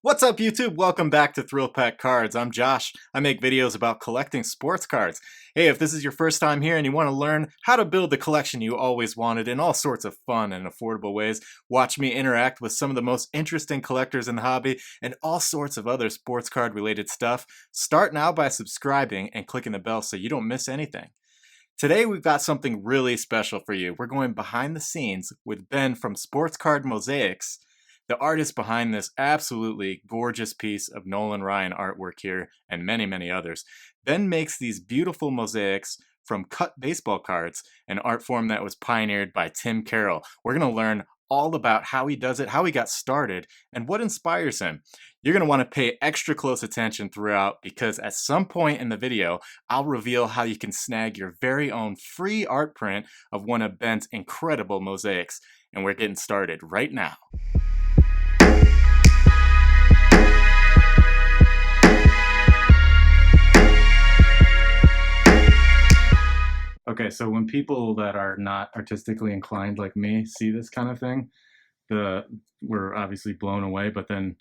What's up, YouTube? Welcome back to Thrill Pack Cards. I'm Josh. I make videos about collecting sports cards. Hey, if this is your first time here and you want to learn how to build the collection you always wanted in all sorts of fun and affordable ways, watch me interact with some of the most interesting collectors in the hobby and all sorts of other sports card related stuff. Start now by subscribing and clicking the bell so you don't miss anything. Today we've got something really special for you. We're going behind the scenes with Ben from Sports Card Mosaics, the artist behind this absolutely gorgeous piece of Nolan Ryan artwork here, and many, many others. Ben makes these beautiful mosaics from cut baseball cards, an art form that was pioneered by Tim Carroll. We're going to learn all about how he does it, how he got started, and what inspires him. You're going to want to pay extra close attention throughout because at some point in the video, I'll reveal how you can snag your very own free art print of one of Ben's incredible mosaics. And we're getting started right now. Okay, so when people that are not artistically inclined like me see this kind of thing, we're obviously blown away, but then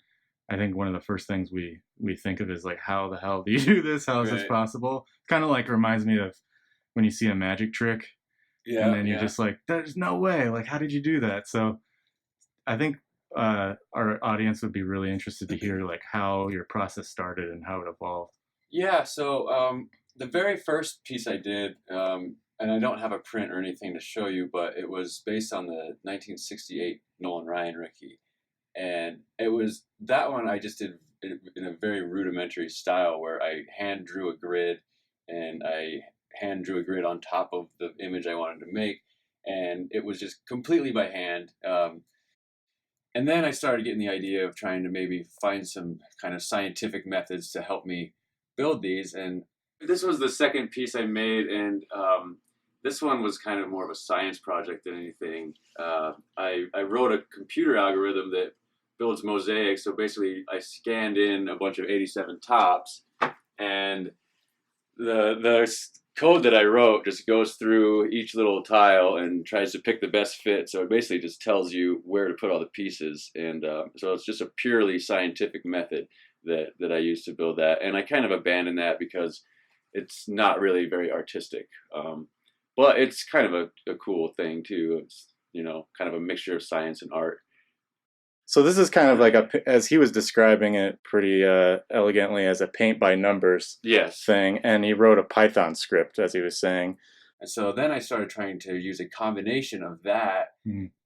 I think one of the first things we think of is like, how the hell do you do this? How is this possible? Kind of like reminds me of when you see a magic trick, and then you're just like, there's no way, like, how did you do that? So I think our audience would be really interested to hear like how your process started and how it evolved. Yeah, so the very first piece I did, and I don't have a print or anything to show you, but it was based on the 1968 Nolan Ryan rookie. And it was that one I just did in a very rudimentary style where I hand drew a grid and I hand drew a grid on top of the image I wanted to make. And it was just completely by hand. And then I started getting the idea of trying to maybe find some kind of scientific methods to help me build these. And this was the second piece I made, and this one was kind of more of a science project than anything. I wrote a computer algorithm that builds mosaics. So basically, I scanned in a bunch of 87 tops, and the code that I wrote just goes through each little tile and tries to pick the best fit. So it basically just tells you where to put all the pieces, and so it's just a purely scientific method that I used to build that. And I kind of abandoned that because it's not really very artistic, but it's kind of a cool thing too. It's, you know, kind of a mixture of science and art. So this is kind of like as he was describing it pretty elegantly, as a paint by numbers thing, and he wrote a Python script, as he was saying. And so then I started trying to use a combination of that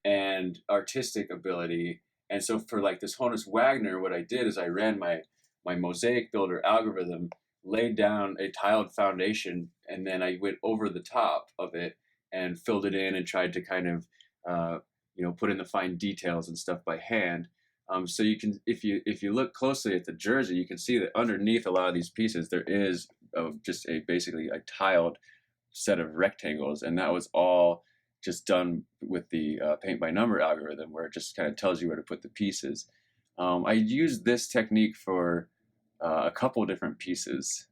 and artistic ability. And so for like this Honus Wagner, what I did is I ran my mosaic builder algorithm, laid down a tiled foundation, and then I went over the top of it and filled it in and tried to kind of put in the fine details and stuff by hand. So you can, if you look closely at the jersey, you can see that underneath a lot of these pieces there is just basically a tiled set of rectangles, and that was all just done with the paint by number algorithm, where it just kind of tells you where to put the pieces. I used this technique for a couple of different pieces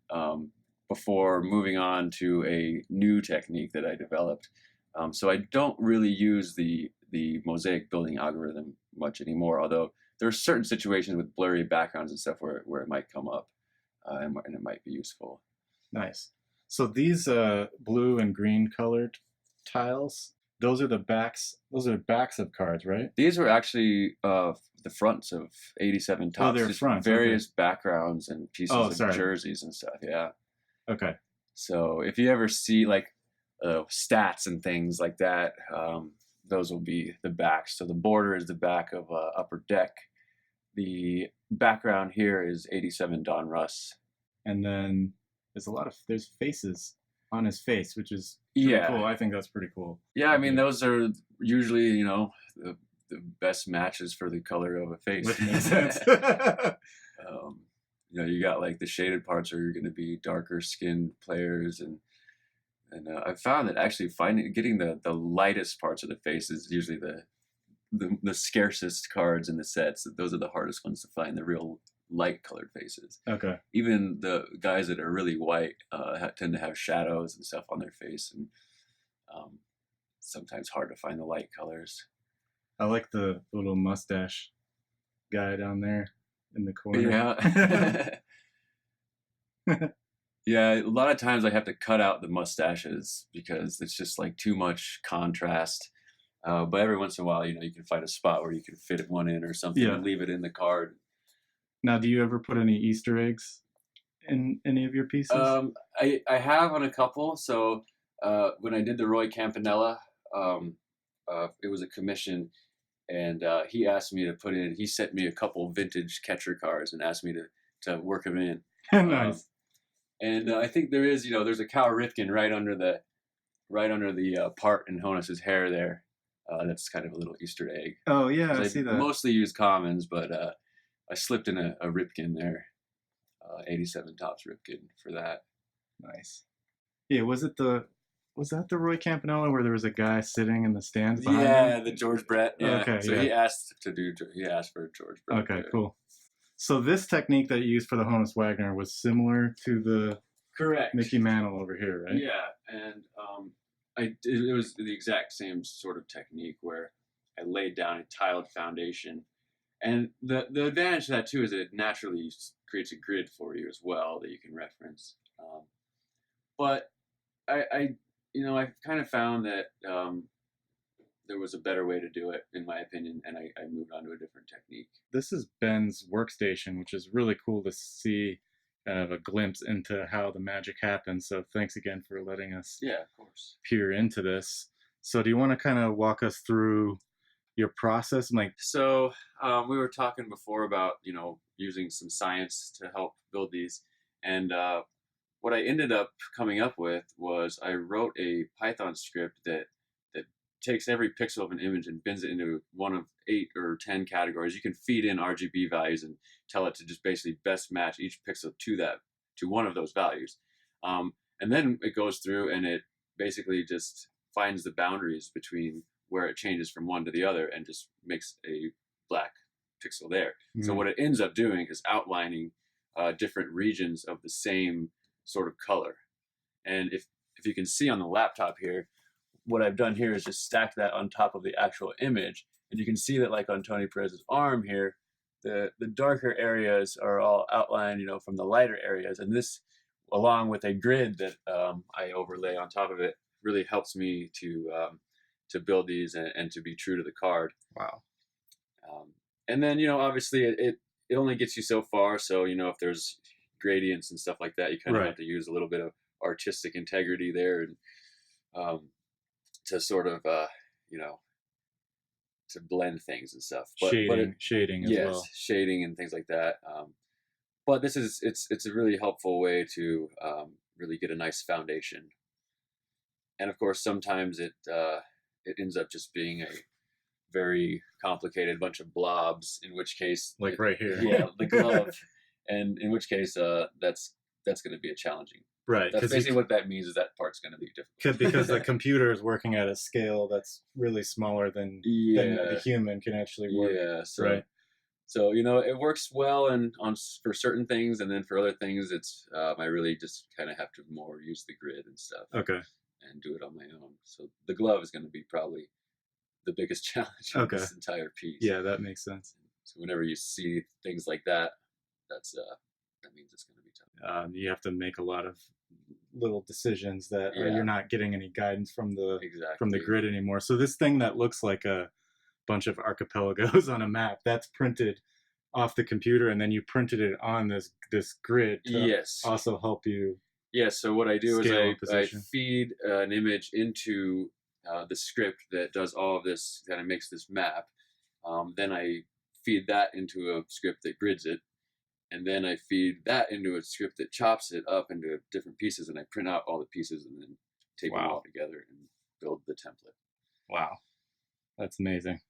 before moving on to a new technique that I developed. So I don't really use the mosaic building algorithm much anymore, although there are certain situations with blurry backgrounds and stuff where it might come up and it might be useful. Nice. So these blue and green colored tiles, those are the backs. Those are backs of cards, right? These were actually the fronts of 87 tops. Oh, they're fronts. Various backgrounds and pieces of jerseys and stuff. Yeah. Okay. So if you ever see like stats and things like that, those will be the backs. So the border is the back of Upper Deck. The background here is 87 Don Russ. And then there's faces on his face, which is pretty cool. I think that's pretty cool. Yeah, I mean, those are usually, the best matches for the color of a face. Which makes sense. You got like the shaded parts are going to be darker skinned players, and I found that actually getting the lightest parts of the face is usually the scarcest cards in the sets. Those are the hardest ones to find, the real light colored faces. Okay. Even the guys that are really white tend to have shadows and stuff on their face, and sometimes hard to find the light colors. I like the little mustache guy down there. in the corner. Yeah. Yeah, a lot of times I have to cut out the mustaches because it's just like too much contrast. But every once in a while, you can find a spot where you can fit one in or something Yeah. and leave it in the card. Now, do you ever put any Easter eggs in any of your pieces? I have on a couple. So when I did the Roy Campanella, it was a commission, and he asked me to put in. He sent me a couple vintage catcher cards and asked me to work them in. Um, Nice. and I think there's a Cal Ripken right under the part in Honus's hair there. That's kind of a little Easter egg. Oh yeah, I 'Cause see I that. mostly use commons, but I slipped in a Ripken there, 87 tops Ripken for that. Nice. Yeah, was that the Roy Campanella where there was a guy sitting in the stands behind Yeah, him? the George Brett. Yeah. Okay, So yeah. he asked for George Brett. Okay, cool. So this technique that you used for the Honus Wagner was similar to the Correct. Mickey Mantle over here, right? Yeah, and it was the exact same sort of technique where I laid down a tiled foundation, and the advantage to that too is that it naturally creates a grid for you as well that you can reference. But I've kind of found that there was a better way to do it, in my opinion, and I moved on to a different technique. This is Ben's workstation, which is really cool to see kind of a glimpse into how the magic happens. So thanks again for letting us Yeah, of course. peer into this. So do you want to kind of walk us through your process? So we were talking before about using some science to help build these, and what I ended up coming up with was I wrote a Python script that takes every pixel of an image and bins it into one of 8 or 10 categories. You can feed in RGB values and tell it to just basically best match each pixel to one of those values. And then it goes through and it basically just finds the boundaries between where it changes from one to the other and just makes a black pixel there. Mm. So what it ends up doing is outlining different regions of the same sort of color. And if you can see on the laptop here, what I've done here is just stack that on top of the actual image. And you can see that like on Tony Perez's arm here, the darker areas are all outlined, from the lighter areas. And this, along with a grid that I overlay on top of it, really helps me to build these and to be true to the card. Wow. And then, obviously it only gets you so far. So, if there's gradients and stuff like that, you kind of have to use a little bit of artistic integrity there and to sort of to blend things and stuff. But shading as well. Shading and things like that. But it's a really helpful way to really get a nice foundation. And of course, sometimes it ends up just being a very complicated bunch of blobs. In which case, like right here, yeah, the glove, and in which case, that's going to be a challenging. Right. That's basically what that means is that part's going to be difficult. Because the computer is working at a scale that's really smaller than the human can actually work. Yeah. So, right. So, it works well for certain things. And then for other things, it's I really just kind of have to more use the grid and stuff. Okay. And do it on my own. So the glove is going to be probably the biggest challenge of this entire piece. Yeah, that makes sense. So whenever you see things like that, that means it's going to be tough. You have to make a lot of little decisions that you're not getting any guidance from the grid anymore. So this thing that looks like a bunch of archipelagos on a map, that's printed off the computer, and then you printed it on this grid to also help you. Yes. So what I do is I feed an image into the script that does all of this, kind of makes this map. Then I feed that into a script that grids it. And then I feed that into a script that chops it up into different pieces, and I print out all the pieces and then tape them all together and build the template. Wow. That's amazing.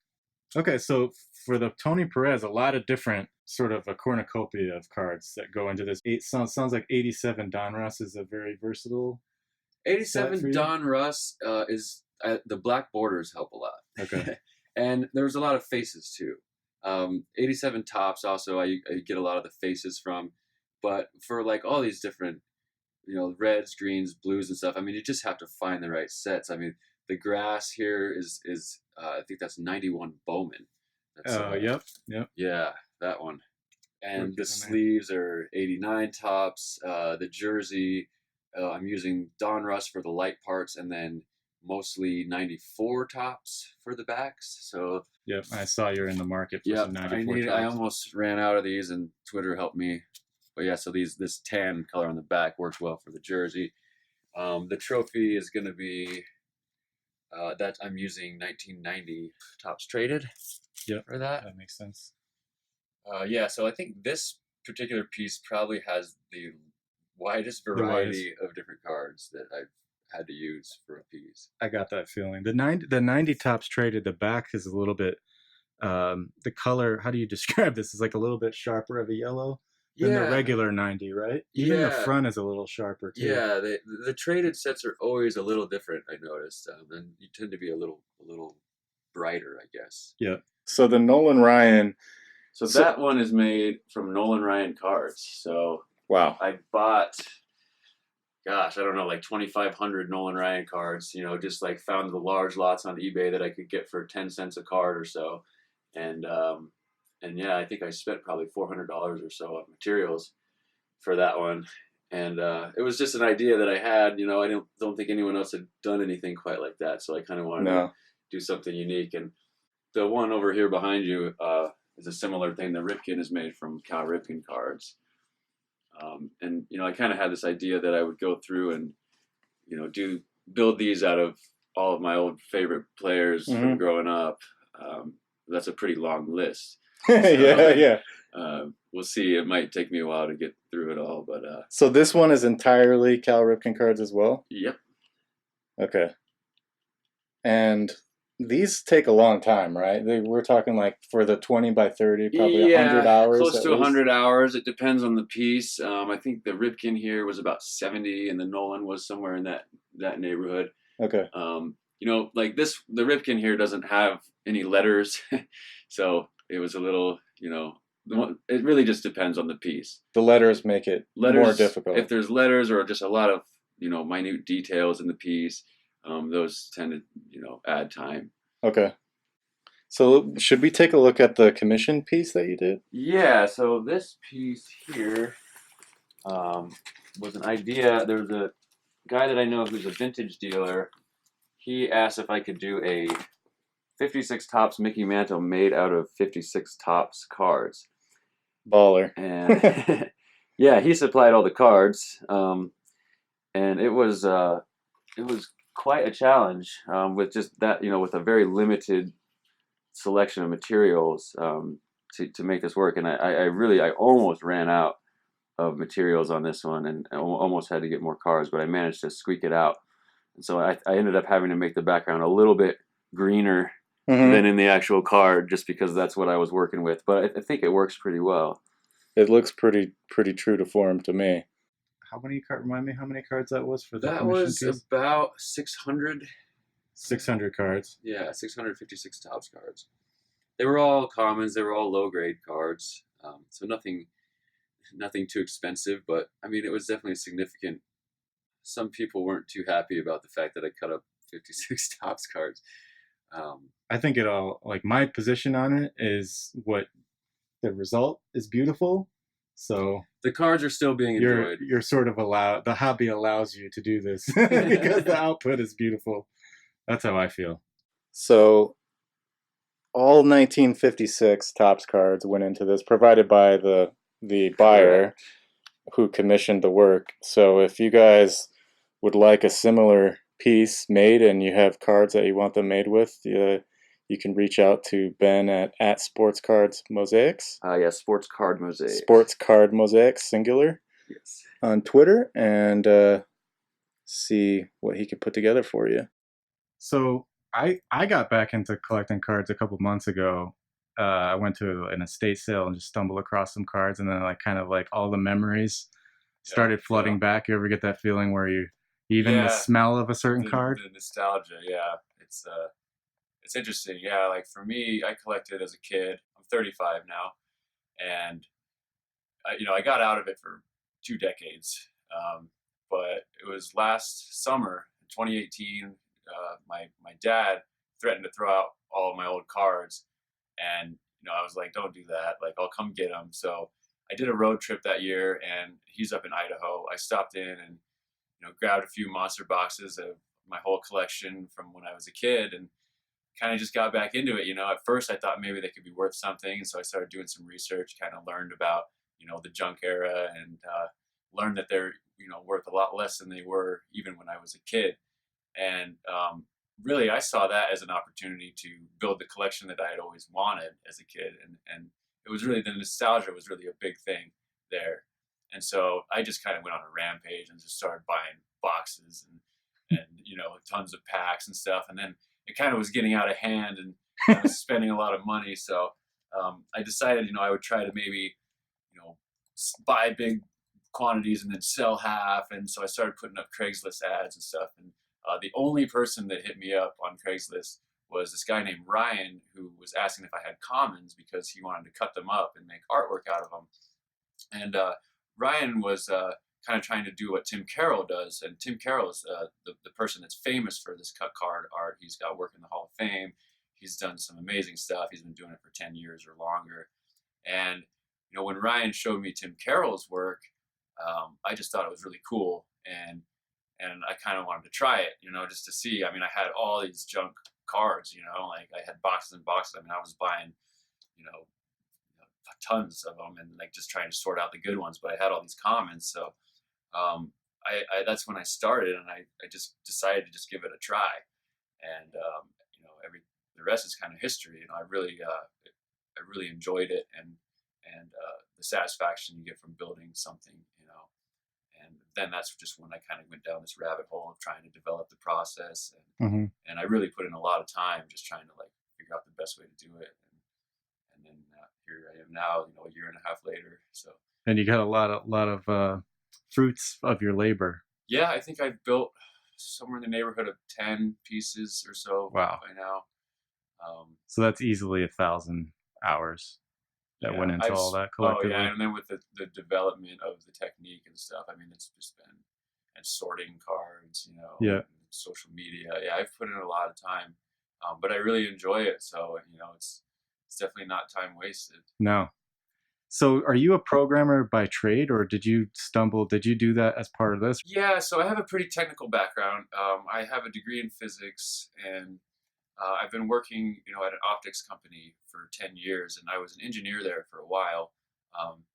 Okay, so for the Tony Perez, a lot of different sort of a cornucopia of cards that go into this. Sounds like 87 Donruss is a very versatile 87 Donruss is the black borders help a lot. Okay. And there's a lot of faces too. 87 tops also I get a lot of the faces from, but for like all these different reds, greens, blues and stuff, I mean, you just have to find the right sets. I mean, the grass here is I think that's 91 Bowman. That's, yep. Yeah, that one. and the Rookies in there. sleeves are 89 tops. The jersey, I'm using Donruss for the light parts, and then mostly 94 tops for the backs. So Yep, I saw you're in the market for yeah, some 94 I tops. almost ran out of these, and Twitter helped me. But yeah, so this tan color on the back works well for the jersey. The trophy is going to be that I'm using 1990 tops traded Yep, for that. that makes sense. Yeah, so I think this particular piece probably has the widest The widest. variety of different cards that I've had to use for a piece. I got that feeling. The 90 tops traded. The back is a little bit. The color. How do you describe this? Is like a little bit sharper of a yellow than the Yeah, regular 90, right? Even the yeah, front is a little sharper too. yeah. The traded sets are always a little different. I noticed, and you tend to be a little brighter, I guess. Yeah. So the Nolan Ryan. So that one is made from Nolan Ryan cards. So Wow. I bought, gosh, I don't know, like 2,500 Nolan Ryan cards. You know, just like found the large lots on eBay that I could get for 10 cents a card or so, and yeah, I think I spent probably $400 or so on materials for that one. And it was just an idea that I had. You know, I don't think anyone else had done anything quite like that, so I kind of wanted to do something unique. And the one over here behind you is a similar thing. The Ripken is made from Cal Ripken cards. And you know, I kind of had this idea that I would go through and you know build these out of all of my old favorite players from growing up. That's a pretty long list. So, yeah. We'll see. It might take me a while to get through it all, but so this one is entirely Cal Ripken cards as well. Yep. Okay. And these take a long time, right? We're talking like for the 20 by 30, probably 100 hours. Close to 100 hours. It depends on the piece. I think the Ripken here was about 70, and the Nolan was somewhere in that neighborhood. Okay. You know, like the Ripken here doesn't have any letters, so it was a little, you know, it really just depends on the piece. The letters make it more difficult. If there's letters or just a lot of, you know, minute details in the piece, those tend to, you know, add time. Okay. So should we take a look at the commission piece that you did? Yeah, so this piece here was an idea. There was a guy that I know who's a vintage dealer. He asked if I could do a 56 Topps Mickey Mantle made out of 56 Topps cards. Baller. And yeah, he supplied all the cards, and it was quite a challenge with just that, you know, with a very limited selection of materials to make this work. And I almost ran out of materials on this one, and I almost had to get more cards, but I managed to squeak it out. And so I ended up having to make the background a little bit greener than in the actual card, just because that's what I was working with. But I think it works pretty well. It looks pretty true to form to me. Remind me how many cards that was for the commission piece? That was about 600. 600 cards. Yeah, 656 Topps cards. They were all commons. They were all low grade cards. So nothing too expensive. But I mean, it was definitely significant. Some people weren't too happy about the fact that I cut up 56 Topps cards. I think it all, like, my position on it is what the result is beautiful. So the cards are still being enjoyed. You're sort of allowed, the hobby allows you to do this because the output is beautiful. That's how I feel. So all 1956 Topps cards went into this, provided by the buyer who commissioned the work. So if you guys would like a similar piece made and you have cards that you want them made with, you can reach out to Ben at Sports Cards Mosaics. Yeah, Sports Card Mosaics. Sports Card Mosaics, singular. Yes. On Twitter, and see what he could put together for you. So I got back into collecting cards a couple months ago. I went to an estate sale and just stumbled across some cards, and then like all the memories started flooding back. You ever get that feeling where the smell of a certain card? The nostalgia, yeah. It's interesting. Yeah, like for me, I collected as a kid. I'm 35 now, and I got out of it for 2 decades. But it was last summer, 2018. My dad threatened to throw out all of my old cards, and I was like, "Don't do that. Like, I'll come get them." So I did a road trip that year, and he's up in Idaho. I stopped in and grabbed a few monster boxes of my whole collection from when I was a kid, and kind of just got back into it. At first I thought maybe they could be worth something, and so I started doing some research, kind of learned about the junk era, and learned that they're worth a lot less than they were even when I was a kid. And really, I saw that as an opportunity to build the collection that I had always wanted as a kid, and it was really the nostalgia was really a big thing there. And so I just kind of went on a rampage and just started buying boxes and tons of packs and stuff. And then it kind of was getting out of hand, and I was spending a lot of money. So I decided, I would try to maybe, buy big quantities and then sell half. And so I started putting up Craigslist ads and stuff. And the only person that hit me up on Craigslist was this guy named Ryan, who was asking if I had commons because he wanted to cut them up and make artwork out of them. And Ryan was kind of trying to do what Tim Carroll does. And Tim Carroll is the person that's famous for this cut card art. He's got work in the Hall of Fame. He's done some amazing stuff. He's been doing it for 10 years or longer. And, when Ryan showed me Tim Carroll's work, I just thought it was really cool. And I kind of wanted to try it, just to see. I mean, I had all these junk cards, like I had boxes and boxes. I mean, I was buying, you know, tons of them, and like just trying to sort out the good ones. But I had all these commons, so I that's when I started, and I just decided to just give it a try, and every the rest is kind of history. I really enjoyed it, and the satisfaction you get from building something, and then that's just when I kind of went down this rabbit hole of trying to develop the process, Hmm. and I really put in a lot of time just trying to like figure out the best way to do it, and then here I am now, a year and a half later. So And you got a lot of fruits of your labor. yeah, I think I've built somewhere in the neighborhood of 10 pieces or so Wow. by now. So that's easily 1,000 hours that Yeah, went into all that oh yeah, collectively. and then with the development of the technique and stuff, I mean, it's just been, and sorting cards, Yeah. and social media. Yeah, I've put in a lot of time, but I really enjoy it. So, it's definitely not time wasted. No. So are you a programmer by trade, or did you do that as part of this? Yeah, so I have a pretty technical background. I have a degree in physics, and I've been working, at an optics company for 10 years, and I was an engineer there for a while. Um,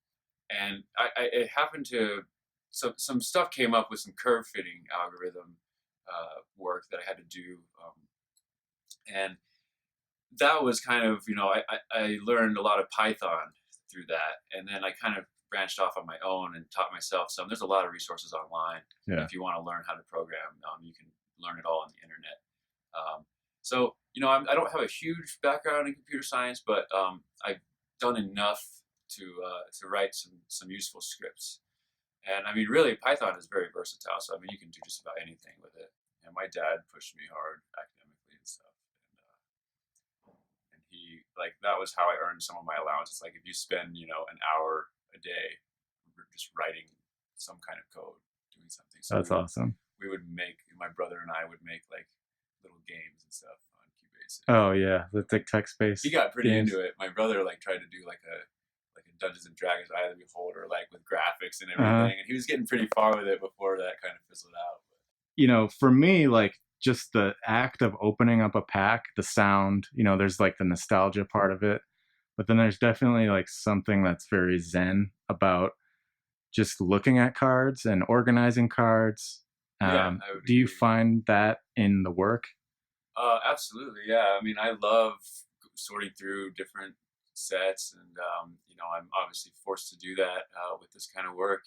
and it happened to, some stuff came up with some curve fitting algorithm work that I had to do. And that was kind of, I learned a lot of Python through that. And then I kind of branched off on my own and taught myself some. There's a lot of resources online. Yeah. If you want to learn how to program, you can learn it all on the internet. So, I don't have a huge background in computer science, but I've done enough to write some useful scripts. And I mean, really, Python is very versatile. So I mean, you can do just about anything with it. And my dad pushed me hard academically and stuff. And he, like, that was how I earned some of my allowance. It's like if you spend an hour a day just writing some kind of code, doing something. So That's awesome. we would make, my brother and I would make like little games and stuff on Cubase. Oh yeah, the text based He got pretty games. into it. My brother like tried to do like a Dungeons and Dragons Eye of the Beholder, like with graphics and everything, and he was getting pretty far with it before that kind of fizzled out. For me, like just the act of opening up a pack, the sound, there's like the nostalgia part of it. But then there's definitely like something that's very zen about just looking at cards and organizing cards. Yeah, I would Do you agree. find that in the work? Absolutely, yeah. I mean, I love sorting through different sets, and I'm obviously forced to do that with this kind of work.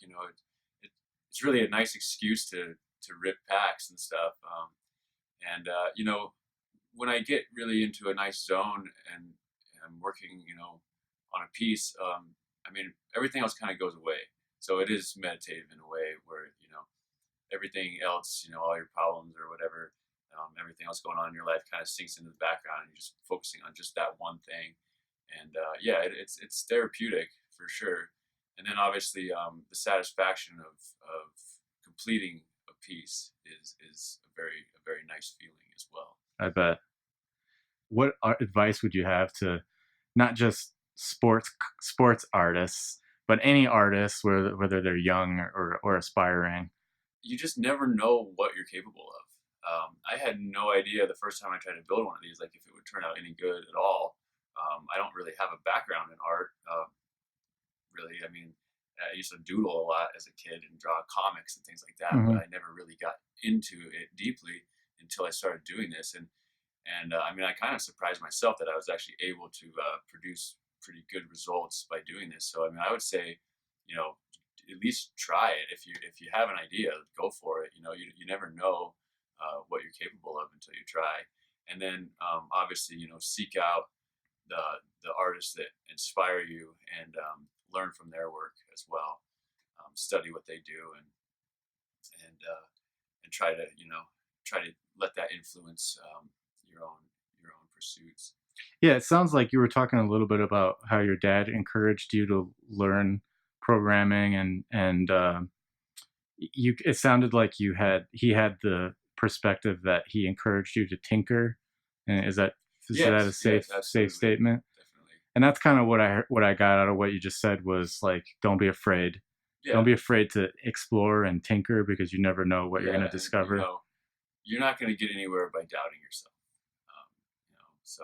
It's really a nice excuse to rip packs and stuff. And when I get really into a nice zone, and I'm working, on a piece, I mean, everything else kind of goes away. So it is meditative in a way where everything else, all your problems or whatever, everything else going on in your life kind of sinks into the background, and you're just focusing on just that one thing. And yeah, it's therapeutic for sure. And then obviously, the satisfaction of completing a piece is a very nice feeling as well. I bet. What advice would you have to not just sports artists, but any artist, whether they're young or aspiring. You just never know what you're capable of. I had no idea the first time I tried to build one of these, like if it would turn out any good at all. I don't really have a background in art, really. I mean, I used to doodle a lot as a kid and draw comics and things like that, but Hmm. I never really got into it deeply until I started doing this. And I mean, I kind of surprised myself that I was actually able to produce pretty good results by doing this. So I mean, I would say, you know, at least try it. If you have an idea, go for it. You know, you never know what you're capable of until you try. And then obviously, you know, seek out the the artists that inspire you and learn from their work as well. Study what they do and try to try to let that influence your own your own pursuits. Yeah, it sounds like you were talking a little bit about how your dad encouraged you to learn programming, and you. It sounded like he had the perspective that he encouraged you to tinker. And is that a Yes, yes, safe absolutely, statement? definitely. And that's kind of what I got out of what you just said was like, don't be afraid. Don't Yeah, be afraid to explore and tinker because you never know what you're going yeah, to and discover. you're not going to get anywhere by doubting yourself. So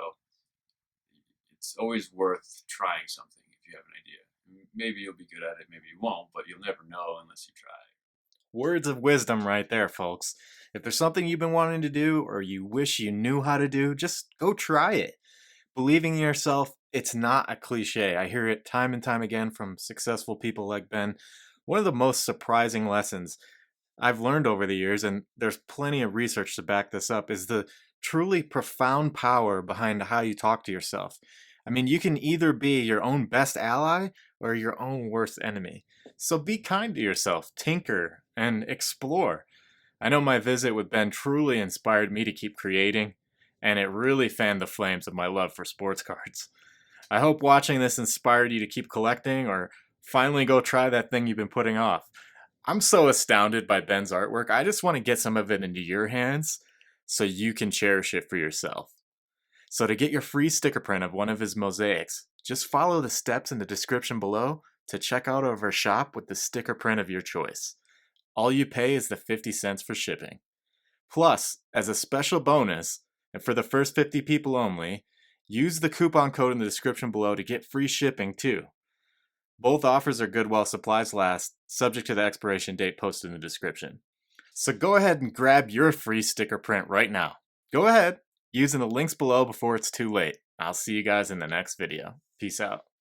it's always worth trying something if you have an idea. Maybe you'll be good at it, maybe you won't, but you'll never know unless you try. Words of wisdom right there, folks. If there's something you've been wanting to do or you wish you knew how to do, just go try it. Believing in yourself, it's not a cliche. I hear it time and time again from successful people like Ben. One of the most surprising lessons I've learned over the years, and there's plenty of research to back this up, is the truly profound power behind how you talk to yourself. I mean, you can either be your own best ally or your own worst enemy. So be kind to yourself, tinker, and explore. I know my visit with Ben truly inspired me to keep creating, and it really fanned the flames of my love for sports cards. I hope watching this inspired you to keep collecting or finally go try that thing you've been putting off. I'm so astounded by Ben's artwork. I just want to get some of it into your hands so you can cherish it for yourself. So, to get your free sticker print of one of his mosaics, just follow the steps in the description below to check out our shop with the sticker print of your choice. All you pay is the 50 cents for shipping. Plus, as a special bonus, and for the first 50 people only, use the coupon code in the description below to get free shipping too. Both offers are good while supplies last, subject to the expiration date posted in the description. So go ahead and grab your free sticker print right now. Go ahead, using the links below before it's too late. I'll see you guys in the next video. Peace out.